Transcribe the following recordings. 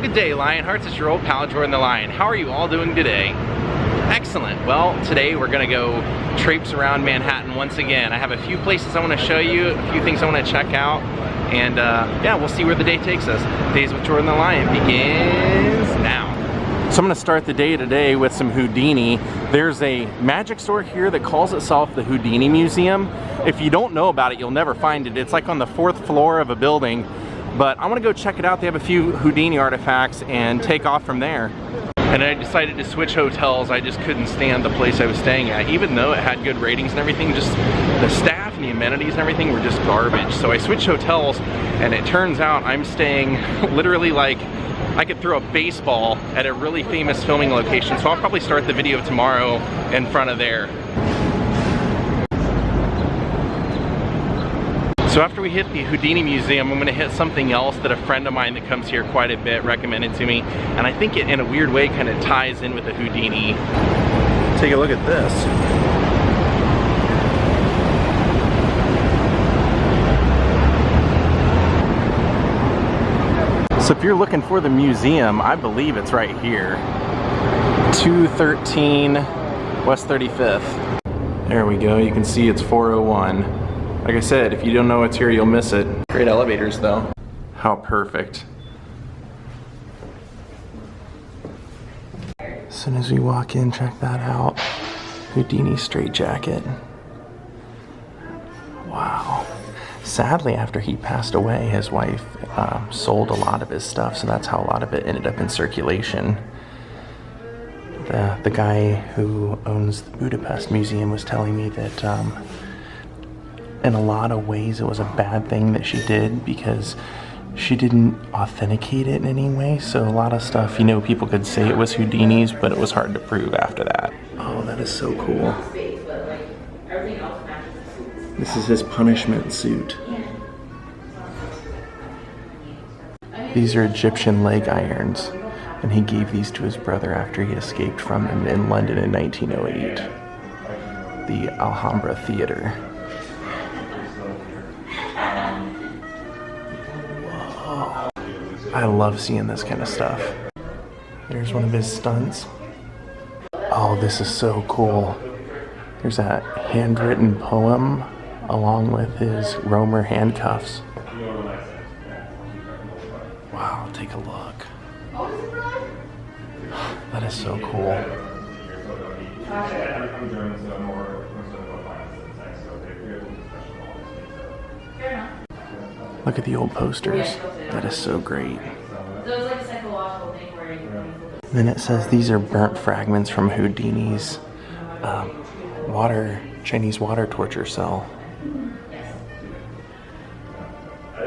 good day, Lionhearts. It's your old pal, Jordan the Lion. How are you all doing today? Excellent. Well, today we're gonna go traipse around Manhattan once again. I have a few places I want to show you, a few things I want to check out, and yeah, we'll see where the day takes us. Daze with Jordan the Lion begins now. So I'm gonna start the day today with some Houdini. There's a magic store here that calls itself the Houdini Museum. If you don't know about it, you'll never find it. It's like on the 4th floor of a building, but I wanna go check it out. They have a few Houdini artifacts and take off from there. And I decided to switch hotels. I just couldn't stand the place I was staying at. Even though it had good ratings and everything, just the staff and the amenities and everything were just garbage. So I switched hotels, and it turns out I'm staying literally like I could throw a baseball at a really famous filming location. So I'll probably start the video tomorrow in front of there. So after we hit the Houdini Museum, I'm gonna hit something else that a friend of mine that comes here quite a bit recommended to me. And I think it, in a weird way, kind of ties in with the Houdini. Take a look at this. So if you're looking for the museum, I believe it's right here. 213 West 35th. There we go, you can see it's 401. Like I said, if you don't know what's here, you'll miss it. Great elevators though. How perfect. As soon as we walk in, check that out. Houdini straitjacket. Wow. Sadly, after he passed away, his wife sold a lot of his stuff, so that's how a lot of it ended up in circulation. The guy who owns the Budapest Museum was telling me that in a lot of ways it was a bad thing that she did because she didn't authenticate it in any way. So a lot of stuff, you know, people could say it was Houdini's, but it was hard to prove after that. Oh, that is so cool. This is his punishment suit. These are Egyptian leg irons, and he gave these to his brother after he escaped from him in London in 1908. The Alhambra Theater. Whoa. I love seeing this kind of stuff. There's one of his stunts. Oh, this is so cool. There's that handwritten poem along with his Romer handcuffs. Wow, take a look. That is so cool. Look at the old posters. That is so great. Then it says these are burnt fragments from Houdini's Chinese water torture cell.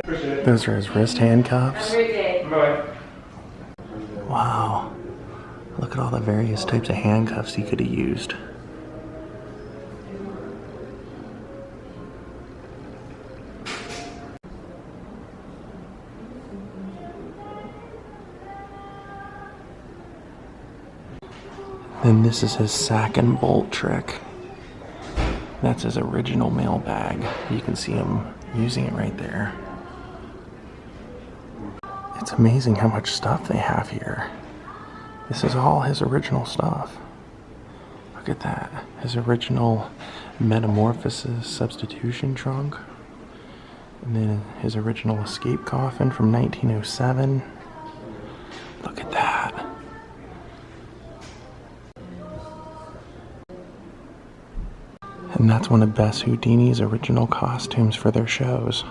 Those are his wrist handcuffs. Wow. Look at all the various types of handcuffs he could have used. Then this is his sack and bolt trick. That's his original mailbag. You can see him using it right there. It's amazing how much stuff they have here. This is all his original stuff. Look at that. His original Metamorphosis substitution trunk. And then his original escape coffin from 1907. Look at that. And that's one of Bess Houdini's original costumes for their shows.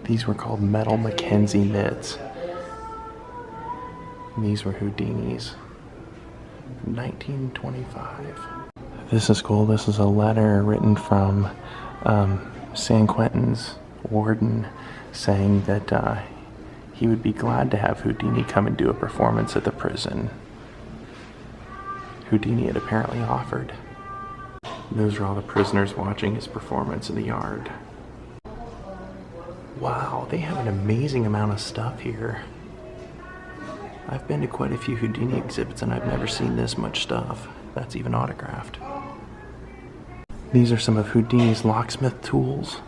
These were called metal Mackenzie mitts. And these were Houdini's. 1925. This is cool. This is a letter written from San Quentin's warden saying that he would be glad to have Houdini come and do a performance at the prison. Houdini had apparently offered. Those are all the prisoners watching his performance in the yard. Wow, they have an amazing amount of stuff here. I've been to quite a few Houdini exhibits and I've never seen this much stuff that's even autographed. These are some of Houdini's locksmith tools.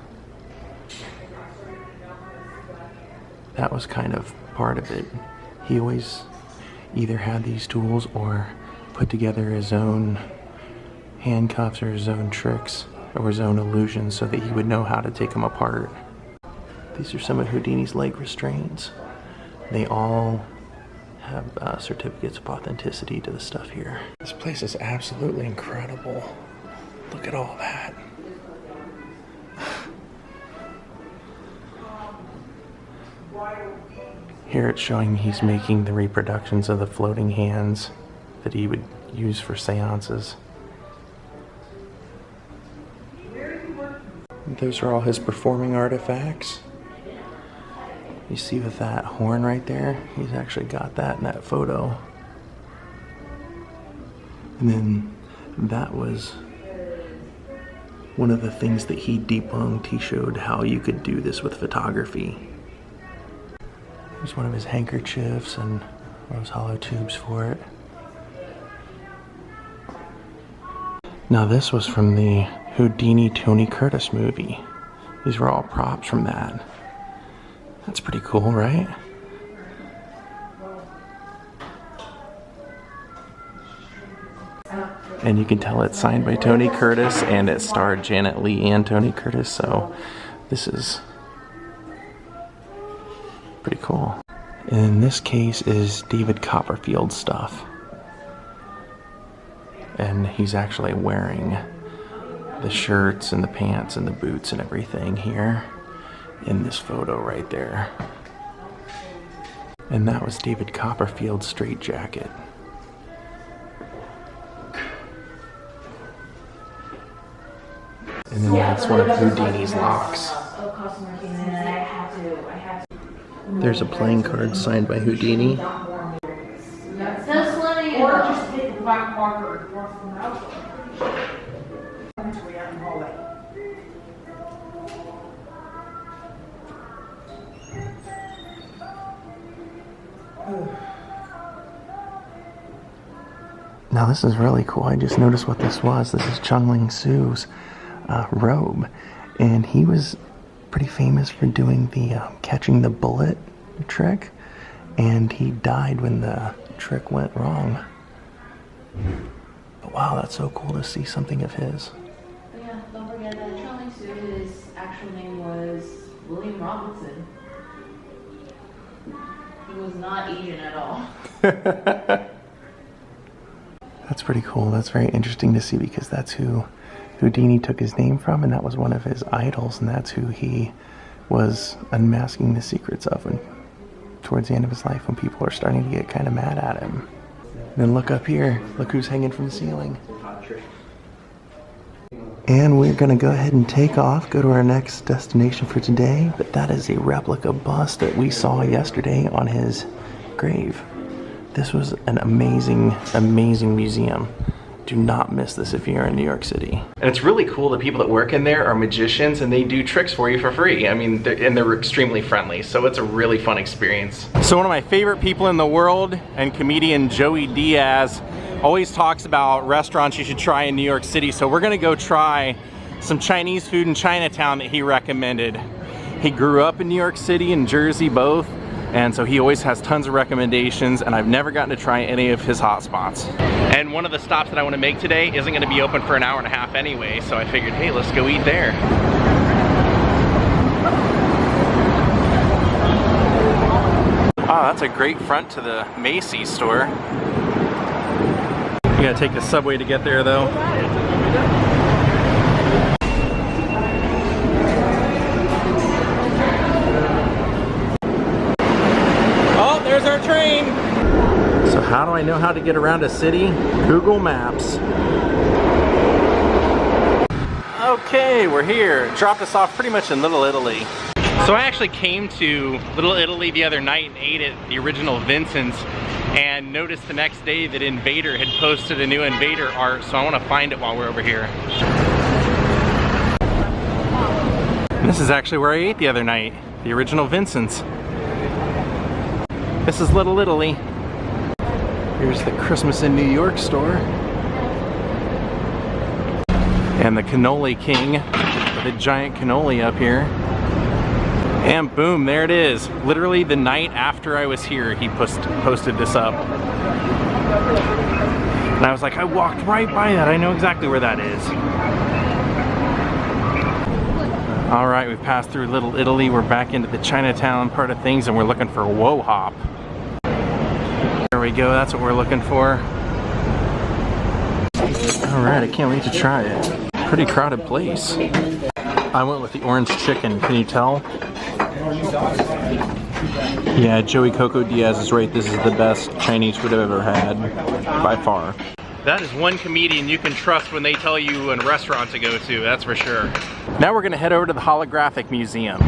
that was kind of part of it. He always either had these tools or put together his own handcuffs or his own tricks or his own illusions so that he would know how to take them apart. These are some of Houdini's leg restraints. They all have certificates of authenticity to the stuff here. This place is absolutely incredible. Look at all that. Here it's showing he's making the reproductions of the floating hands that he would use for seances. Those are all his performing artifacts. You see with that horn right there, he's actually got that in that photo. And then that was one of the things that he debunked. He showed how you could do this with photography. There's one of his handkerchiefs and those hollow tubes for it. Now this was from the Houdini Tony Curtis movie. These were all props from that. That's pretty cool, right? And you can tell it's signed by Tony Curtis and it starred Janet Leigh and Tony Curtis, so this is pretty cool. In this case is David Copperfield's stuff. And he's actually wearing the shirts and the pants and the boots and everything here in this photo right there. And that was David Copperfield's straitjacket. And then that's one of Houdini's locks. There's a playing card signed by Houdini. Now this is really cool. I just noticed what this was. This is Chung Ling Su's robe, and he was pretty famous for doing the catching the bullet trick, and he died when the trick went wrong. But wow, that's so cool to see something of his. But yeah, don't forget that Chung Ling Su, his actual name was William Robinson. He was not Asian at all. That's pretty cool. That's very interesting to see because that's who Houdini took his name from, and that was one of his idols, and that's who he was unmasking the secrets of when, towards the end of his life, when people are starting to get kind of mad at him. And then look up here. Look who's hanging from the ceiling. And we're going to go ahead and take off, go to our next destination for today, but that is a replica bust that we saw yesterday on his grave. This was an amazing, amazing museum. Do not miss this if you're in New York City. And it's really cool. The people that work in there are magicians and they do tricks for you for free. I mean, they're extremely friendly. So it's a really fun experience. So one of my favorite people in the world and comedian Joey Diaz always talks about restaurants you should try in New York City. So we're gonna go try some Chinese food in Chinatown that he recommended. He grew up in New York City and Jersey both. And so he always has tons of recommendations, and I've never gotten to try any of his hot spots. And one of the stops that I want to make today isn't going to be open for an hour and a half anyway, so I figured, hey, let's go eat there. Oh, that's a great front to the Macy's store. You gotta take the subway to get there though. There's our train. So how do I know how to get around a city? Google Maps. Okay, we're here. It dropped us off pretty much in Little Italy. So I actually came to Little Italy the other night and ate at the original Vincent's and noticed the next day that Invader had posted a new Invader art, so I want to find it while we're over here. And this is actually where I ate the other night, the original Vincent's. This is Little Italy. Here's the Christmas in New York store. And the Cannoli King, with a giant cannoli up here. And boom, there it is. Literally the night after I was here, he posted this up. And I was like, I walked right by that. I know exactly where that is. All right, we passed through Little Italy. We're back into the Chinatown part of things, and we're looking for Whoa Hop. There we go, that's what we're looking for. All right, I can't wait to try it. Pretty crowded place. I went with the orange chicken, can you tell? Yeah, Joey Coco Diaz is right. This is the best Chinese food I've ever had, by far. That is one comedian you can trust when they tell you a restaurant to go to, that's for sure. Now we're gonna head over to the Holographic Museum.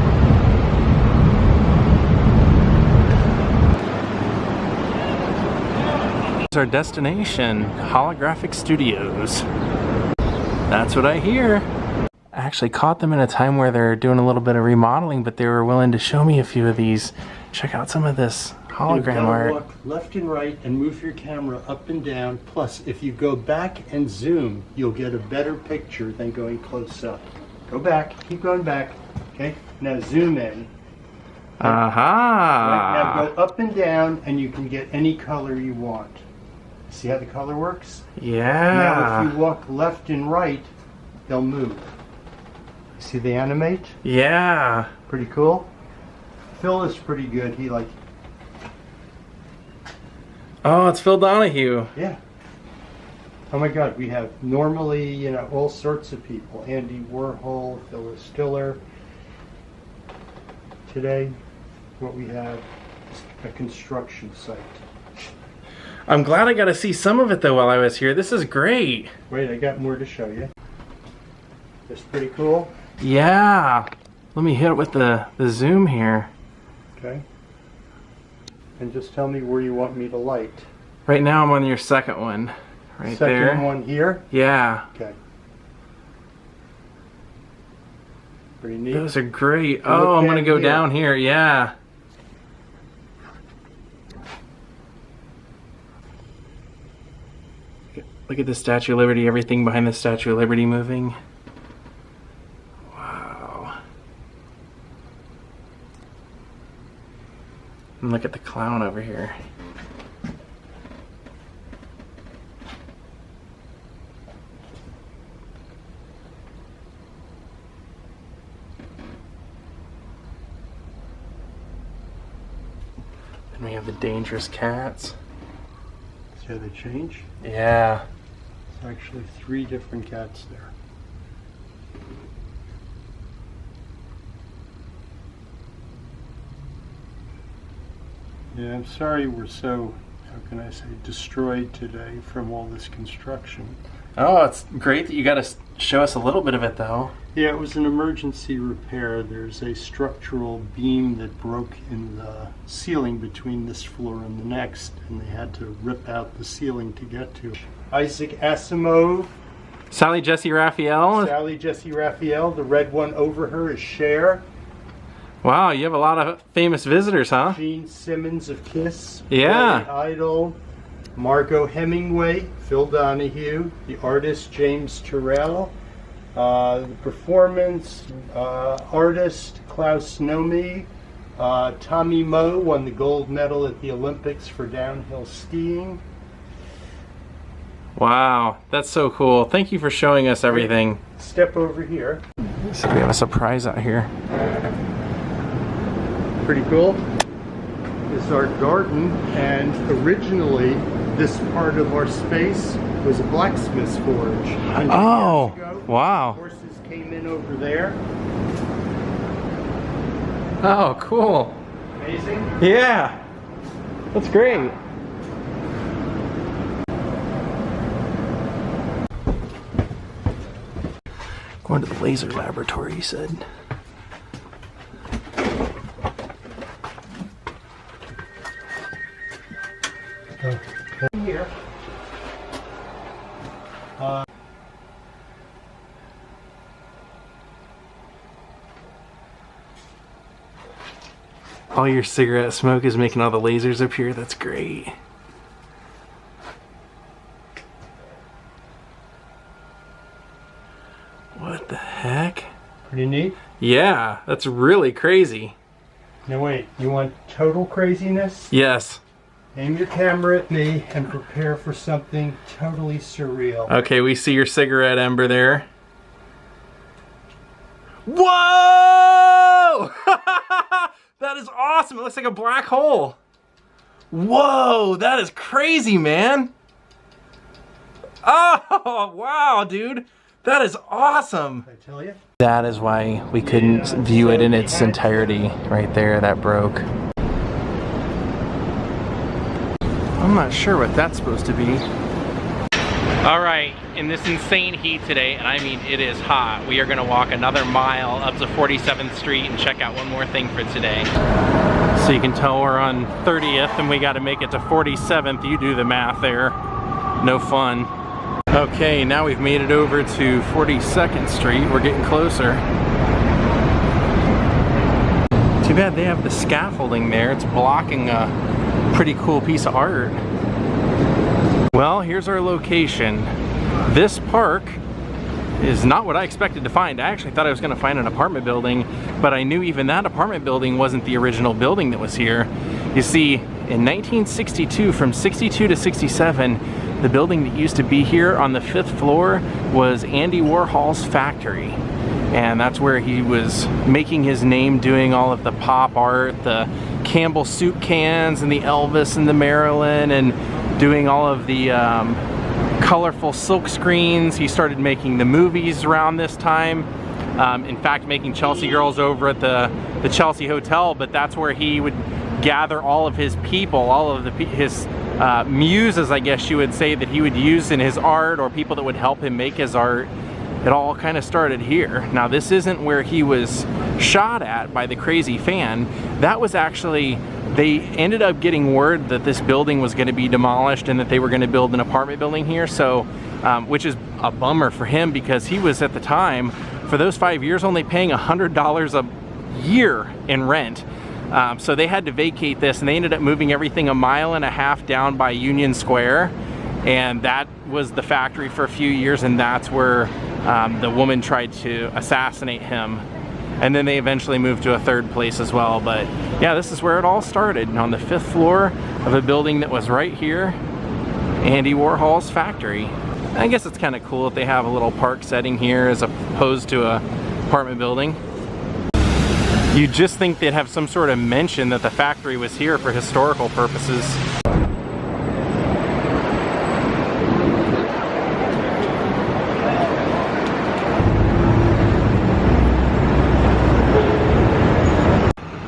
It's our destination, Holographic Studios. That's what I hear. I actually caught them in a time where they're doing a little bit of remodeling, but they were willing to show me a few of these. Check out some of this hologram art. Walk left and right and move your camera up and down. Plus, if you go back and zoom, you'll get a better picture than going close up. Go back, keep going back. Okay, now zoom in. Aha! Right, now go up and down and you can get any color you want. See how the color works? Yeah. Now if you walk left and right, they'll move. See they animate? Yeah. Pretty cool. Phil is pretty good. He like. Oh, it's Phil Donahue. Yeah. Oh my God, we have normally, you know, all sorts of people. Andy Warhol, Phyllis Stiller. Today, what we have is a construction site. I'm glad I got to see some of it though while I was here. This is great. Wait, I got more to show you. This pretty cool. Yeah. Let me hit it with the zoom here. Okay. And just tell me where you want me to light. Right now I'm on your second one. Right there. Second one here? Yeah. Okay. Pretty neat. Those are great. Oh, I'm going to go down here. Yeah. Look at the Statue of Liberty. Everything behind the Statue of Liberty moving. Wow. And look at the clown over here. And we have the dangerous cats. See how they change? Yeah. There's actually 3 different cats there. Yeah, I'm sorry we're so, how can I say, destroyed today from all this construction. Oh, it's great that you got to show us a little bit of it though. Yeah, it was an emergency repair. There's a structural beam that broke in the ceiling between this floor and the next, and they had to rip out the ceiling to get to it. Isaac Asimov. Sally Jesse Raphael. Sally Jesse Raphael. The red one over her is Cher. Wow, you have a lot of famous visitors, huh? Gene Simmons of Kiss. Yeah. Billy Idol. Margot Hemingway. Phil Donahue. The artist James Turrell. The performance artist Klaus Nomi. Tommy Moe won the gold medal at the Olympics for downhill skiing. Wow, that's so cool. Thank you for showing us everything. Step over here. So we have a surprise out here. Pretty cool. This is our garden, and originally this part of our space was a blacksmith's forge. Oh, wow. Horses came in over there. Oh, cool. Amazing. Yeah, that's great. Going to the laser laboratory, you said. Here. All your cigarette smoke is making all the lasers appear. That's great. What the heck? Pretty neat. Yeah, that's really crazy. Now wait, you want total craziness? Yes. Aim your camera at me and prepare for something totally surreal. Okay, we see your cigarette ember there. Whoa! That is awesome. It looks like a black hole. Whoa, that is crazy, man. Oh, wow, dude. That is awesome. I tell you. That is why we couldn't view it in its entirety right there. That broke. I'm not sure what that's supposed to be. All right, in this insane heat today, and I mean it is hot, we are gonna walk another mile up to 47th Street and check out one more thing for today. So you can tell we're on 30th and we gotta make it to 47th. You do the math there. No fun. Okay, now we've made it over to 42nd Street. We're getting closer. Too bad they have the scaffolding there. It's blocking a pretty cool piece of art. Well, here's our location. This park is not what I expected to find. I actually thought I was gonna find an apartment building, but I knew even that apartment building wasn't the original building that was here. You see, in 1962, from 62 to 67, the building that used to be here on the 5th floor was Andy Warhol's factory. And that's where he was making his name doing all of the pop art, the Campbell soup cans and the Elvis and the Marilyn, and doing all of the colorful silk screens. He started making the movies around this time. In fact, making Chelsea Girls over at the Chelsea Hotel, but that's where he would gather all of his people, all of his muses, I guess you would say, that he would use in his art, or people that would help him make his art. It all kind of started here. Now, this isn't where he was shot at by the crazy fan. That was actually, they ended up getting word that this building was going to be demolished and that they were going to build an apartment building here. So, which is a bummer for him, because he was at the time, for those 5 years, only paying $100 a year in rent. So they had to vacate this, and they ended up moving everything 1.5 miles down by Union Square, and that was the factory for a few years, and that's where the woman tried to assassinate him. And then they eventually moved to a third place as well. But yeah, this is where it all started, on the 5th floor of a building that was right here, Andy Warhol's factory. I guess it's kind of cool that they have a little park setting here as opposed to a apartment building. You'd just think they'd have some sort of mention that the factory was here for historical purposes.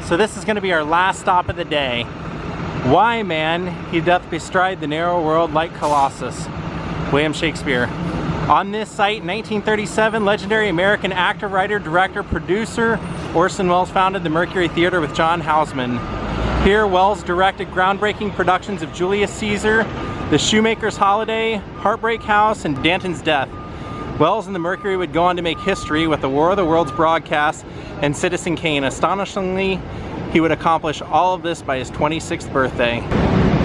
So this is going to be our last stop of the day. Why, man, he doth bestride the narrow world like Colossus. William Shakespeare. On this site, in 1937, legendary American actor, writer, director, producer Orson Welles founded the Mercury Theater with John Houseman. Here, Welles directed groundbreaking productions of Julius Caesar, The Shoemaker's Holiday, Heartbreak House, and Danton's Death. Welles and the Mercury would go on to make history with the War of the Worlds broadcast and Citizen Kane. Astonishingly, he would accomplish all of this by his 26th birthday.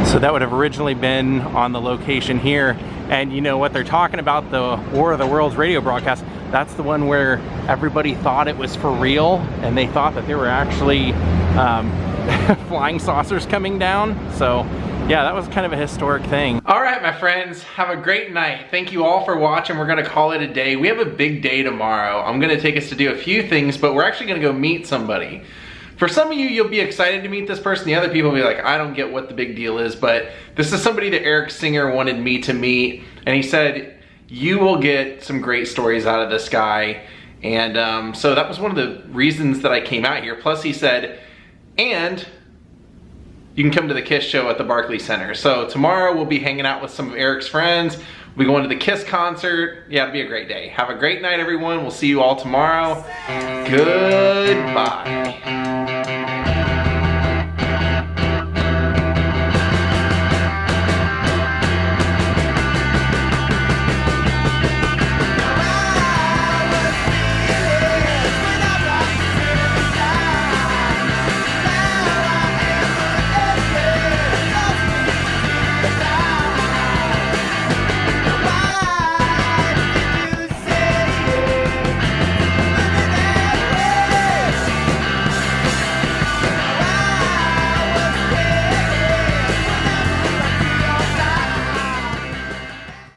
So that would have originally been on the location here. And you know what they're talking about, the War of the Worlds radio broadcast, that's the one where everybody thought it was for real, and they thought that there were actually flying saucers coming down. So yeah, that was kind of a historic thing. All right, my friends, have a great night. Thank you all for watching. We're gonna call it a day. We have a big day tomorrow. I'm gonna take us to do a few things, but we're actually gonna go meet somebody. For some of you, you'll be excited to meet this person. The other people will be like, I don't get what the big deal is, but this is somebody that Eric Singer wanted me to meet, and he said, you will get some great stories out of this guy. And so that was one of the reasons that I came out here. Plus he said, and you can come to the KISS show at the Barclays Center. So tomorrow we'll be hanging out with some of Eric's friends. We'll be going to the KISS concert. Yeah, it'll be a great day. Have a great night, everyone. We'll see you all tomorrow. Goodbye.